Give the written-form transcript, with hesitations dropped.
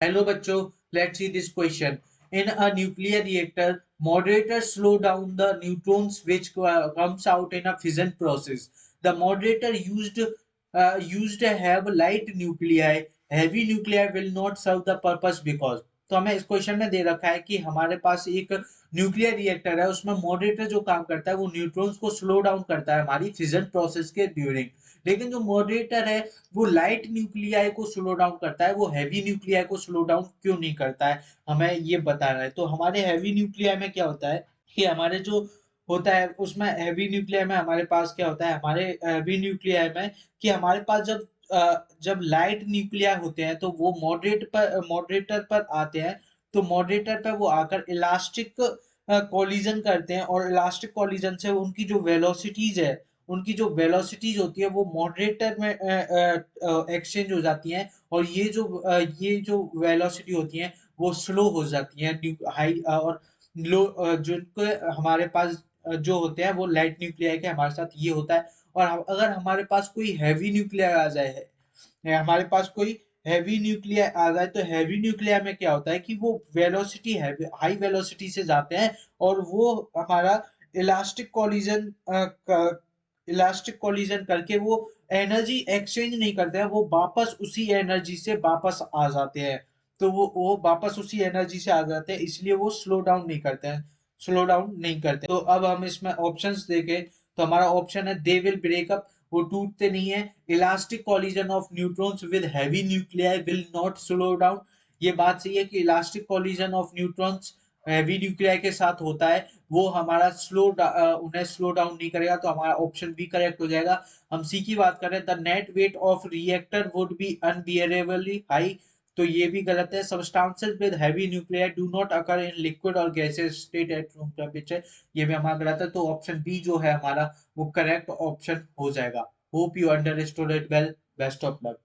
Hello bachcho, let's see this question. In a nuclear reactor, moderators slow down the neutrons which comes out in a fission process. The moderator used to have light nuclei. Heavy nuclei will not serve the purpose because. तो हमें इस question में दे रखा है कि हमारे पास एक nuclear reactor है, उसमें मॉडरेटर जो काम करता है वो न्यूट्रॉन्स को स्लो डाउन करता है हमारी फिजन प्रोसेस के ड्यूरिंग। लेकिन जो मॉडरेटर है वो लाइट न्यूक्लियाई को स्लो डाउन करता है, वो हैवी न्यूक्लियाई को स्लो डाउन क्यों नहीं करता है, हमें ये बताना है। तो हमारे हैवी न्यूक्लियाई में क्या होता है कि हमारे जो होता है उसमें हैवी न्यूक्लियाई में हमारे पास क्या होता है, हमारे हैवी न्यूक्लियाई में कि हमारे पास जब लाइट न्यूक्लियाई होते हैं तो वो मॉडरेटर पर आते हैं। तो मॉडरेटर पर वो आकर इलास्टिक कोलिजन करते हैं और इलास्टिक कोलिजन से उनकी जो वेलोसिटीज है, उनकी जो वेलोसिटीज होती है वो मॉडरेटर में एक्सचेंज हो जाती हैं। और ये जो वेलोसिटी होती है वो स्लो हो जाती है हाई और लो, जिनको हमारे पास जो होते हैं वो लाइट न्यूक्लियाई के हमारे साथ ये होता है। और अगर हमारे पास कोई हैवी न्यूक्लियाई आ जाए हमारे पास कोई हैवी न्यूक्लियाई आ जाए तो हैवी न्यूक्लियाई में क्या होता है कि वो वेलोसिटी हाई वेलोसिटी से जाते हैं और वो हमारा इलास्टिक कोलिजन इलास्टिक कोलिजन करके वो एनर्जी एक्सचेंज नहीं करते हैं, वो वापस उसी एनर्जी से वापस आ जाते हैं। तो वो वापस उसी एनर्जी से आ जाते हैं, इसलिए वो स्लो डाउन नहीं करते। तो अब हम इसमें ऑप्शंस देखें तो हमारा ऑप्शन है दे विल ब्रेकअप, वो टूटते नहीं है। Elastic collision of neutrons with heavy nuclei will not slow down, ये बात सही है कि elastic collision of neutrons heavy nuclei के साथ होता है, वो हमारा उन्हें स्लो डाउन नहीं करेगा। तो हमारा ऑप्शन बी करेक्ट हो जाएगा। हम सी की बात करें, the net weight of reactor would be unbearably high, तो ये भी गलत है। Substances with heavy nuclei do not occur in liquid और gases state at room temperature, ये भी हमारा गलत है। तो ऑप्शन बी जो है हमारा वो करेक्ट ऑप्शन हो जाएगा। Hope you understood it well. Best of luck.